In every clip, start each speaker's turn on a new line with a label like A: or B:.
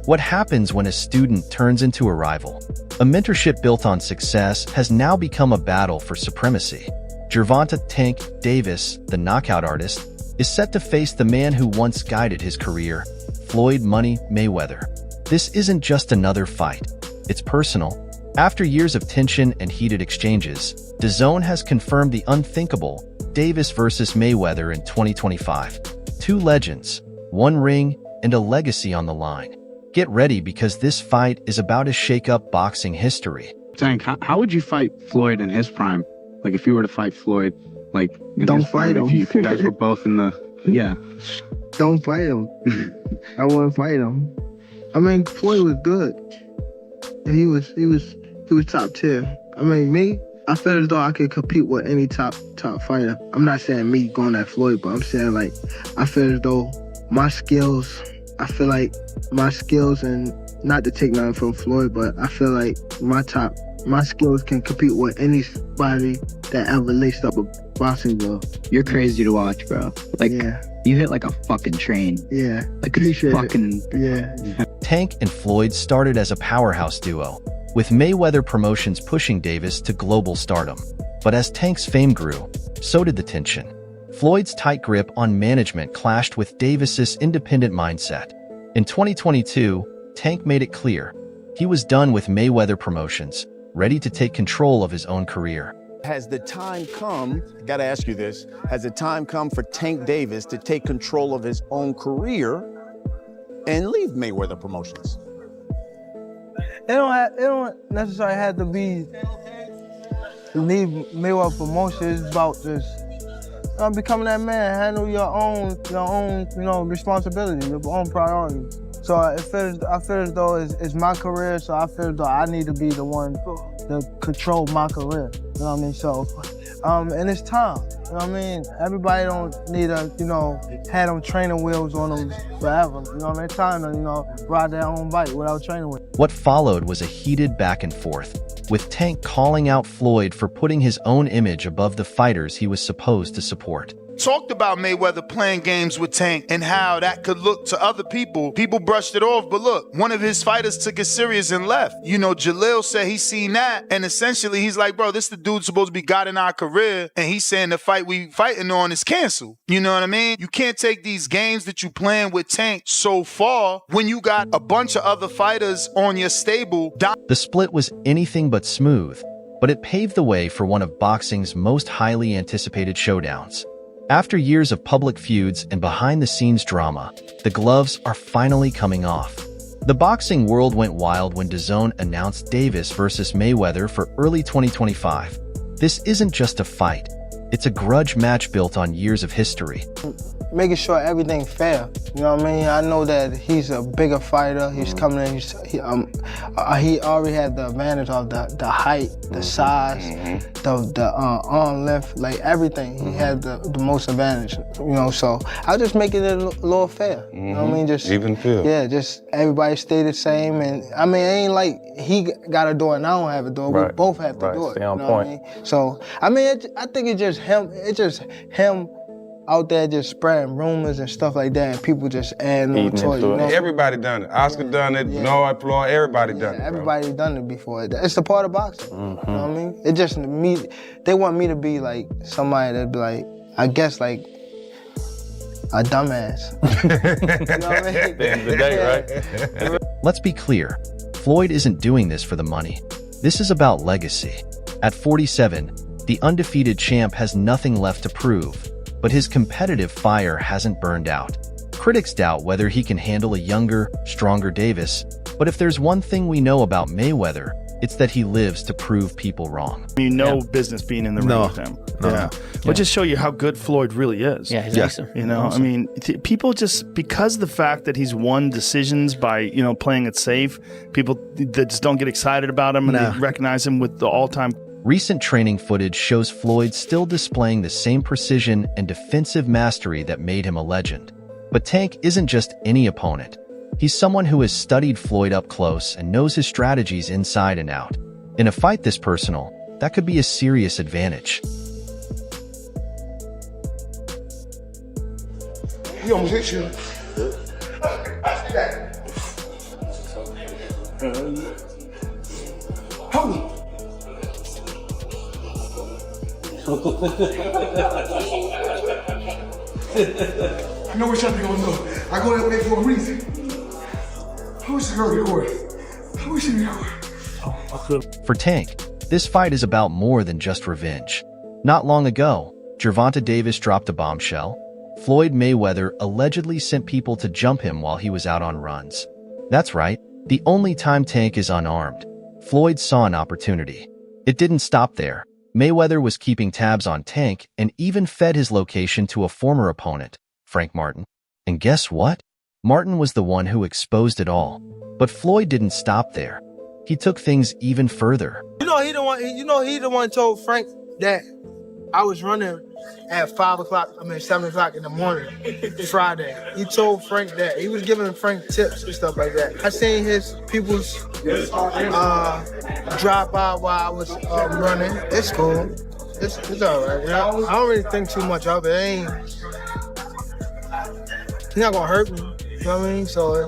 A: What happens when a student turns into a rival? A mentorship built on success has now become a battle for supremacy. Gervonta "Tank" Davis, the knockout artist, is set to face the man who once guided his career, Floyd "Money" Mayweather. This isn't just another fight. It's personal. After years of tension and heated exchanges, DAZN has confirmed the unthinkable: Davis versus Mayweather in 2025. Two legends, one ring, and a legacy on the line. Get ready, because this fight is about to shake up boxing history.
B: Tank, how would you fight Floyd in his prime? Like, if you were to fight Floyd, like,
C: don't fight him.
B: If you guys were both in the, yeah.
C: Don't fight him. I wouldn't fight him. I mean, Floyd was good. He was top tier. I mean, me, I feel as though I could compete with any top fighter. I'm not saying me going at Floyd, but I'm saying, like, I feel as though my skills, and not to take nothing from Floyd, but I feel like my skills can compete with anybody that ever laced up a boxing glove.
D: You're crazy to watch, bro. Like,
C: yeah.
D: You hit like a fucking train.
C: Yeah.
D: Like, fucking...
C: Yeah.
A: Tank and Floyd started as a powerhouse duo, with Mayweather Promotions pushing Davis to global stardom. But as Tank's fame grew, so did the tension. Floyd's tight grip on management clashed with Davis's independent mindset. In 2022, Tank made it clear he was done with Mayweather Promotions, ready to take control of his own career.
E: Has the time come, I gotta ask you this, has the time come for Tank Davis to take control of his own career and leave Mayweather Promotions?
F: It don't necessarily have to be leave Mayweather Promotions. It's about just becoming that man, handle your own, responsibility, your own priorities. So I feel as though it's my career, so I feel as though I need to be the one to control my career. You know what I mean? So, and it's time. You know what I mean? Everybody don't need to, have them training wheels on them forever. You know what I mean? It's time to, ride their own bike without training wheels.
A: What followed was a heated back and forth, with Tank calling out Floyd for putting his own image above the fighters he was supposed to support.
G: Talked about Mayweather playing games with Tank and how that could look to other people. People brushed it off, but look, one of his fighters took it serious and left. Jalil said he seen that, and essentially he's like, bro, this the dude supposed to be God in our career, and he's saying the fight we fighting on is canceled. You know what I mean? You can't take these games that you playing with Tank so far when you got a bunch of other fighters on your stable.
A: The split was anything but smooth, but it paved the way for one of boxing's most highly anticipated showdowns. After years of public feuds and behind-the-scenes drama, the gloves are finally coming off. The boxing world went wild when DAZN announced Davis versus Mayweather for early 2025. This isn't just a fight. It's a grudge match built on years of history.
F: Making sure everything's fair. You know what I mean? I know that he's a bigger fighter. He's coming in. He already had the advantage of the height, the size, the arm length, like everything. He had the most advantage. So I just make it a little fair. You know what I mean? Just
H: even feel. Yeah,
F: just everybody stay the same. And I mean, it ain't like he got to do it and I don't have to do it.
H: Right.
F: We both have to do it.
H: Stay on
F: you know
H: point.
F: what I mean? So I mean, I think it's just him out there just spreading rumors and stuff like that, and people just adding on to it.
H: Everybody done it. Oscar done it. Noah, Floyd, everybody done it.
F: Everybody done it before. It's a part of boxing. You know what I mean? It just me. They want me to be like somebody that be like, I guess like a dumbass. You know what I mean?
H: At the end of the day, right?
A: Let's be clear. Floyd isn't doing this for the money. This is about legacy. At 47, the undefeated champ has nothing left to prove, but his competitive fire hasn't burned out. Critics doubt whether he can handle a younger, stronger Davis, but if there's one thing we know about Mayweather, it's that he lives to prove people wrong.
I: Business being in the ring with him. But just show you how good Floyd really is.
J: Yeah, he's awesome.
I: I mean, people just, because of the fact that he's won decisions by, playing it safe, people that just don't get excited about him and they recognize him with the all-time.
A: Recent training footage shows Floyd still displaying the same precision and defensive mastery that made him a legend. But Tank isn't just any opponent. He's someone who has studied Floyd up close and knows his strategies inside and out. In a fight this personal, that could be a serious advantage.
K: He almost hit you.
J: I know what y'all gonna know. I go that way for a reason. I wish I could record. I wish I could.
A: For Tank, this fight is about more than just revenge. Not long ago, Gervonta Davis dropped a bombshell. Floyd Mayweather allegedly sent people to jump him while he was out on runs. That's right, the only time Tank is unarmed. Floyd saw an opportunity. It didn't stop there. Mayweather was keeping tabs on Tank and even fed his location to a former opponent, Frank Martin. And guess what? Martin was the one who exposed it all. But Floyd didn't stop there. He took things even further.
F: He the one told Frank that I was running at 7 o'clock in the morning, Friday. He told Frank that. He was giving Frank tips and stuff like that. I seen his people's drive by while I was running. It's cool. It's all right. I don't really think too much of it. He's not gonna hurt me. You know what I mean? So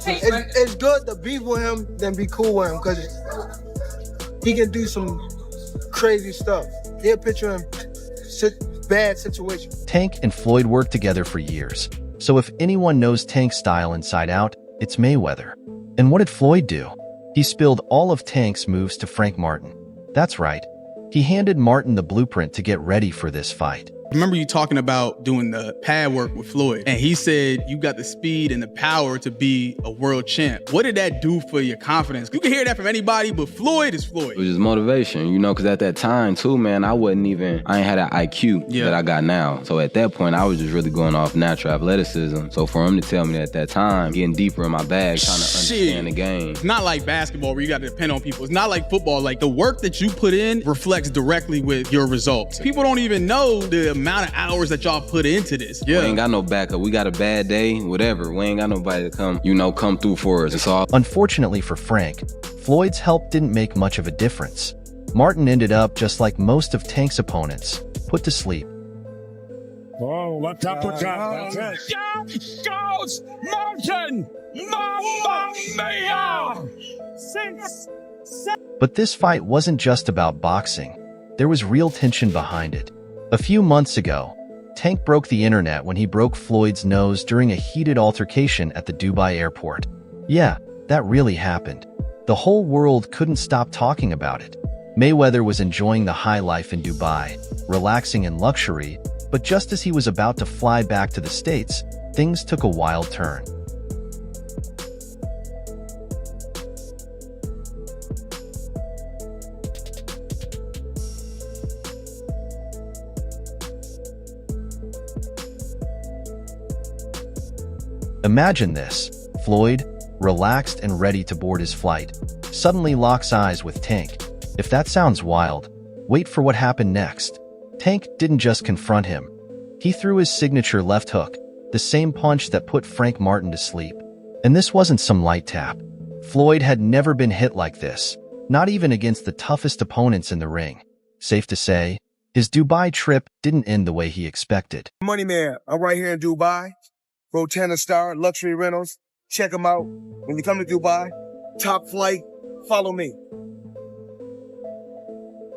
F: it's good to be with him than be cool with him, because he can do some crazy stuff. He'll put you in bad situations.
A: Tank and Floyd worked together for years. So if anyone knows Tank's style inside out, it's Mayweather. And what did Floyd do? He spilled all of Tank's moves to Frank Martin. That's right. He handed Martin the blueprint to get ready for this fight.
K: I remember you talking about doing the pad work with Floyd, and he said you got the speed and the power to be a world champ. What did that do for your confidence? You can hear that from anybody, but Floyd is Floyd.
L: It was just motivation, you know, because at that time too, man, I ain't had that IQ that I got now. So at that point, I was just really going off natural athleticism. So for him to tell me that at that time, getting deeper in my bag, trying to understand the game.
K: It's not like basketball where you got to depend on people. It's not like football. Like, the work that you put in reflects directly with your results. People don't even know the amount of hours that y'all put into this.
L: We ain't got no backup. We got a bad day, whatever. We ain't got nobody to come through for us. It's all.
A: Unfortunately for Frank, Floyd's help didn't make much of a difference. Martin ended up just like most of Tank's opponents, put to sleep.
M: Oh, what up with that? Down goes Martin! Mamma mia! 6, 7.
A: But this fight wasn't just about boxing. There was real tension behind it. A few months ago, Tank broke the internet when he broke Floyd's nose during a heated altercation at the Dubai airport. Yeah, that really happened. The whole world couldn't stop talking about it. Mayweather was enjoying the high life in Dubai, relaxing in luxury, but just as he was about to fly back to the States, things took a wild turn. Imagine this. Floyd, relaxed and ready to board his flight, suddenly locks eyes with Tank. If that sounds wild, wait for what happened next. Tank didn't just confront him. He threw his signature left hook, the same punch that put Frank Martin to sleep. And this wasn't some light tap. Floyd had never been hit like this, not even against the toughest opponents in the ring. Safe to say, his Dubai trip didn't end the way he expected.
N: Money Man, I'm right here in Dubai. Rotana Star, Luxury Rentals. Check them out. When you come to Dubai, top flight, follow me.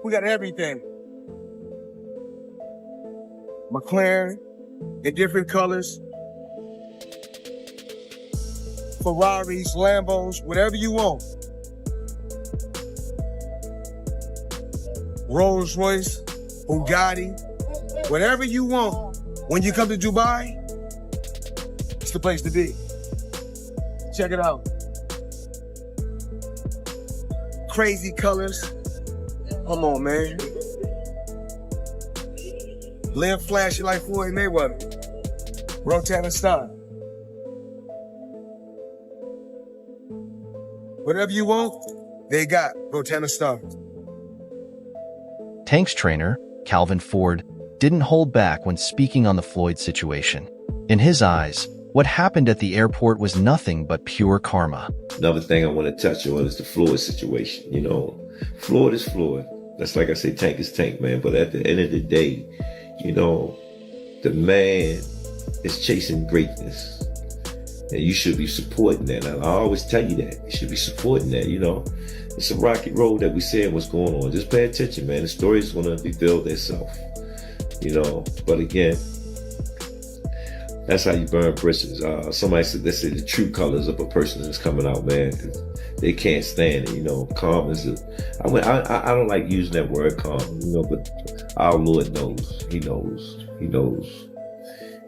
N: We got everything. McLaren in different colors. Ferraris, Lambos, whatever you want. Rolls Royce, Bugatti, whatever you want. When you come to Dubai, it's the place to be. Check it out. Crazy colors. Come on, man. Live flashy like Floyd Mayweather. Rotana style. Whatever you want, they got Rotana style.
A: Tank's trainer, Calvin Ford, didn't hold back when speaking on the Floyd situation. In his eyes, what happened at the airport was nothing but pure karma.
O: Another thing I want to touch on is the Floyd situation. You know, Floyd is Floyd. That's like I say, Tank is Tank, man. But at the end of the day, you know, the man is chasing greatness. And you should be supporting that. And I always tell you that. You should be supporting that, you know. It's a rocky road that we saying what's going on. Just pay attention, man. The story is going to reveal itself, you know. But again, that's how you burn bridges. Somebody said, they say the true colors of a person is coming out, man. They can't stand it, you know. Calm is I don't like using that word calm, you know, but our Lord knows. He knows. He knows.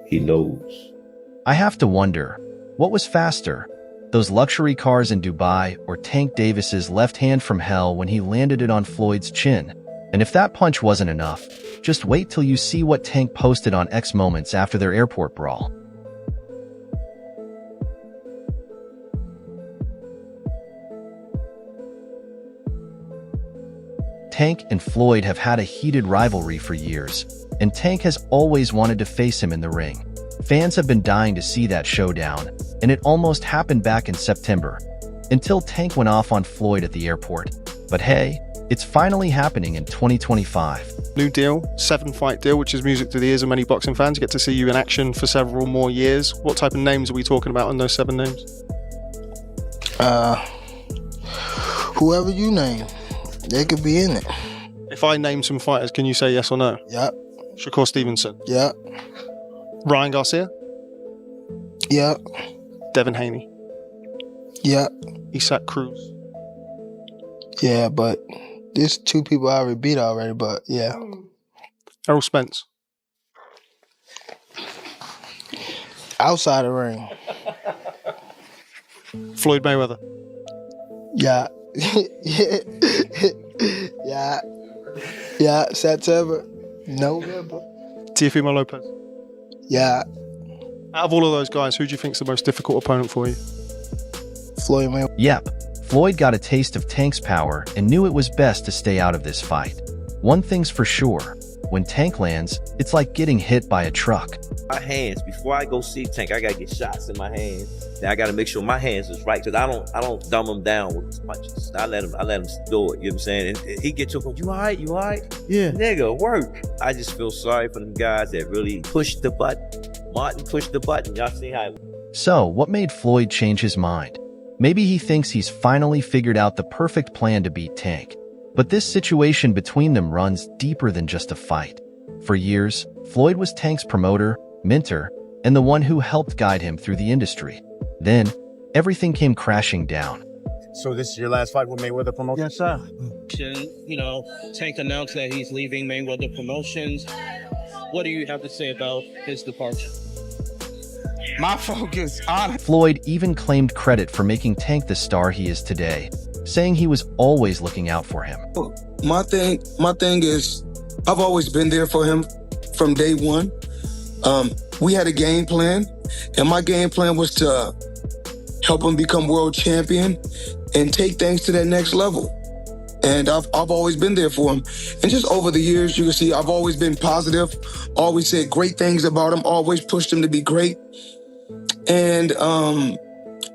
O: He knows.
A: I have to wonder, what was faster? Those luxury cars in Dubai or Tank Davis's left hand from hell when he landed it on Floyd's chin? And if that punch wasn't enough, just wait till you see what Tank posted on X moments after their airport brawl. Tank and Floyd have had a heated rivalry for years, and Tank has always wanted to face him in the ring. Fans have been dying to see that showdown, and it almost happened back in September, until Tank went off on Floyd at the airport. But hey, it's finally happening in 2025.
P: New deal, 7-fight deal, which is music to the ears of many boxing fans. Get to see you in action for several more years. What type of names are we talking about on those 7 names?
C: Whoever you name, they could be in it.
P: If I name some fighters, can you say yes or no?
C: Yep.
P: Shakur Stevenson?
C: Yep.
P: Ryan Garcia?
C: Yep.
P: Devin Haney?
C: Yep.
P: Isaac Cruz?
C: Yeah, but there's 2 people I already beat already, but yeah.
P: Errol Spence?
C: Outside the ring.
P: Floyd Mayweather?
C: Yeah. Yeah. Yeah, September. November.
P: Teofimo Lopez?
C: Yeah.
P: Out of all of those guys, who do you think is the most difficult opponent for you?
C: Floyd Mayweather.
A: Yep. Floyd got a taste of Tank's power and knew it was best to stay out of this fight. One thing's for sure, when Tank lands, it's like getting hit by a truck.
Q: My hands, before I go see Tank, I gotta get shots in my hands. Then I gotta make sure my hands is right, because I don't dumb him down with his punches. I let him do it, you know what I'm saying? And he get to him, you all right? You all right?
P: Yeah.
Q: Nigga, work. I just feel sorry for them guys that really pushed the button. Martin pushed the button, y'all see how
A: So, what made Floyd change his mind? Maybe he thinks he's finally figured out the perfect plan to beat Tank. But this situation between them runs deeper than just a fight. For years, Floyd was Tank's promoter, mentor, and the one who helped guide him through the industry. Then, everything came crashing down.
E: So this is your last fight with Mayweather Promotions?
F: Yes, sir.
R: You know, Tank announced that he's leaving Mayweather Promotions. What do you have to say about his departure?
K: My focus on
A: Floyd even claimed credit for making Tank the star he is today, saying he was always looking out for him.
N: My thing is, I've always been there for him from day one. We had a game plan, and my game plan was to help him become world champion and take things to that next level. And I've always been there for him. And just over the years, you can see I've always been positive, always said great things about him, always pushed him to be great. And,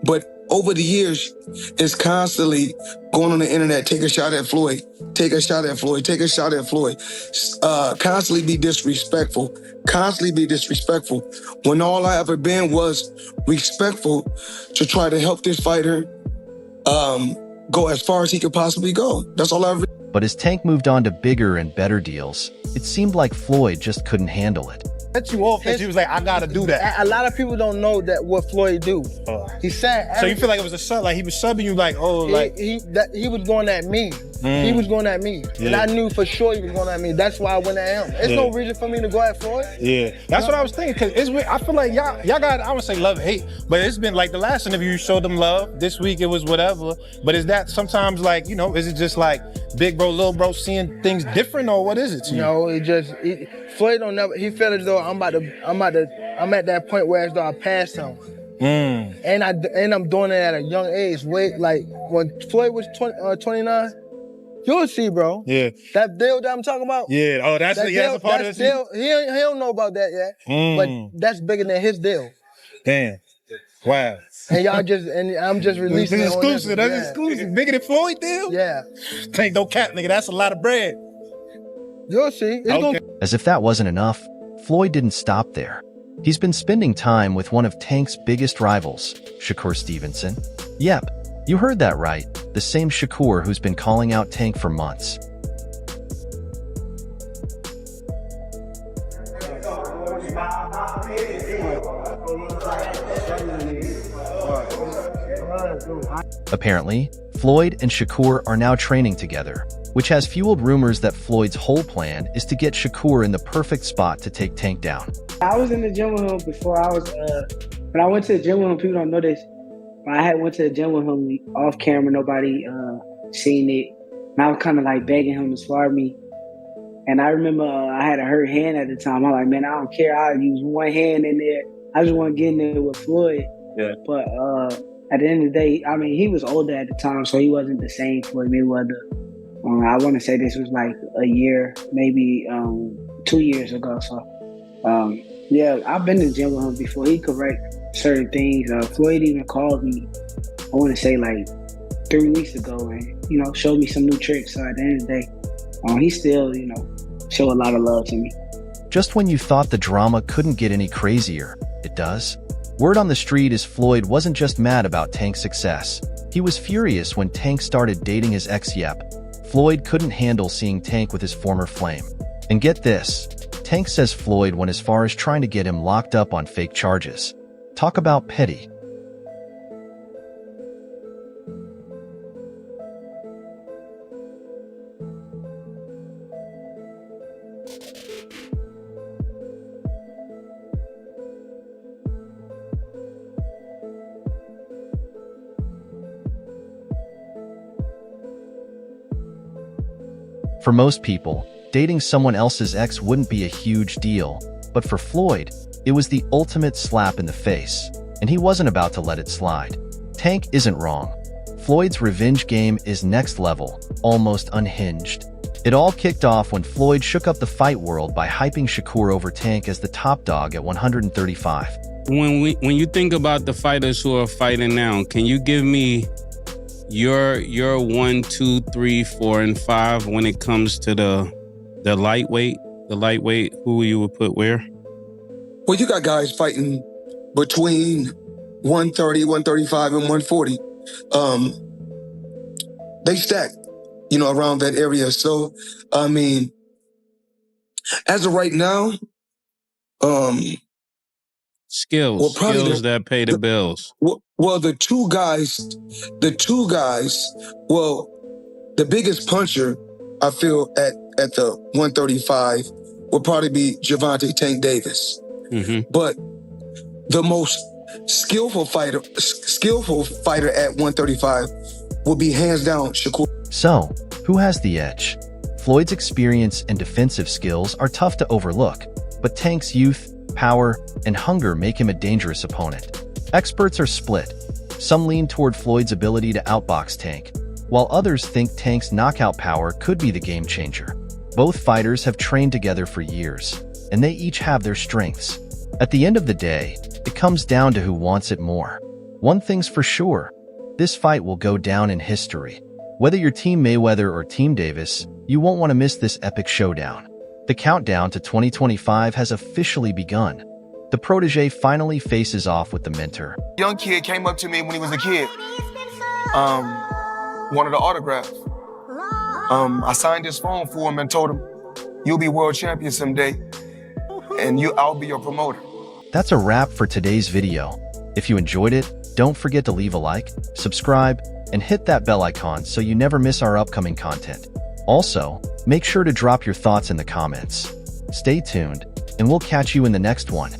N: but over the years, it's constantly going on the internet, take a shot at Floyd, take a shot at Floyd, take a shot at Floyd. Constantly be disrespectful, when all I ever been was respectful to try to help this fighter go as far as he could possibly go. That's all I ever.
A: But as Tank moved on to bigger and better deals, it seemed like Floyd just couldn't handle it.
E: Cut you off because you was like, I gotta do that.
F: A lot of people don't know that what Floyd do. He said.
E: So you feel like it was a sub, like he was subbing you, like, oh, like
F: he was going at me. He was going at me, and I knew for sure he was going at me. That's why I went at him. There's no reason for me to go at Floyd.
E: Yeah, that's what I was thinking. Cause it's weird. I feel like y'all got, I would say love, hate, but it's been like the last interview you showed them love. This week it was whatever. But is that sometimes like, you know, is it just like big bro, little bro seeing things different, or what is it to you?
F: No, Floyd don't never. He felt as though I'm at that point where as though I passed him. And I'm doing it at a young age. Wait, like when Floyd was 29, you'll see, bro.
E: Yeah.
F: That deal that I'm talking about.
E: Yeah. Oh, that's a part of the
F: deal. He don't know about that yet. But that's bigger than his deal.
E: Damn. Wow.
F: And I'm just releasing
E: It's
F: it.
E: exclusive. That's exclusive. Bigger than Floyd deal?
F: Yeah.
E: Tank no cap, nigga. That's a lot of bread.
F: You'll see.
A: As if that wasn't enough, Floyd didn't stop there. He's been spending time with one of Tank's biggest rivals, Shakur Stevenson. Yep, you heard that right, the same Shakur who's been calling out Tank for months. Apparently, Floyd and Shakur are now training together, which has fueled rumors that Floyd's whole plan is to get Shakur in the perfect spot to take Tank down.
S: I was in the gym with him before I was, when I went to the gym with him, people don't know this, but I had went to the gym with him off camera, nobody seen it. And I was kind of like begging him to spar me. And I remember I had a hurt hand at the time. I'm like, man, I don't care. I'll use one hand in there. I just want to get in there with Floyd.
Q: Yeah.
S: But at the end of the day, I mean, he was older at the time, so he wasn't the same Floyd Mayweather. I want to say this was like a year, maybe 2 years ago. So, yeah, I've been in the gym with him before. He correct certain things. Floyd even called me, I want to say like 3 weeks ago, and, you know, showed me some new tricks. So at the end of the day, he still, you know, show a lot of love to me.
A: Just when you thought the drama couldn't get any crazier, it does. Word on the street is Floyd wasn't just mad about Tank's success. He was furious when Tank started dating his ex Yep. Floyd couldn't handle seeing Tank with his former flame. And get this, Tank says Floyd went as far as trying to get him locked up on fake charges. Talk about petty. For most people, dating someone else's ex wouldn't be a huge deal, but for Floyd, it was the ultimate slap in the face, and he wasn't about to let it slide. Tank isn't wrong. Floyd's revenge game is next level, almost unhinged. It all kicked off when Floyd shook up the fight world by hyping Shakur over Tank as the top dog at 135.
M: When you think about the fighters who are fighting now, can you give me your 1, 2, 3, 4, and 5 when it comes to the lightweight? The lightweight, who you would put where?
N: Well, you got guys fighting between 130, 135, and 140. They stack, you know, around that area. So, I mean, as of right now,
M: skills that pay the bills.
N: Well, the two guys, well, the biggest puncher, I feel, at the 135 would probably be Gervonta Tank Davis.
M: Mm-hmm.
N: But the most skillful fighter at 135 will be hands down Shakur.
A: So, who has the edge? Floyd's experience and defensive skills are tough to overlook, but Tank's youth, power, and hunger make him a dangerous opponent. Experts are split. Some lean toward Floyd's ability to outbox Tank, while others think Tank's knockout power could be the game changer. Both fighters have trained together for years, and they each have their strengths. At the end of the day, it comes down to who wants it more. One thing's for sure, this fight will go down in history. Whether you're Team Mayweather or Team Davis, you won't want to miss this epic showdown. The countdown to 2025 has officially begun. The protege finally faces off with the mentor.
T: Young kid came up to me when he was a kid. Wanted an autograph. I signed his phone for him and told him, "You'll be world champion someday, and I'll be your promoter."
A: That's a wrap for today's video. If you enjoyed it, don't forget to leave a like, subscribe, and hit that bell icon so you never miss our upcoming content. Also, make sure to drop your thoughts in the comments. Stay tuned, and we'll catch you in the next one.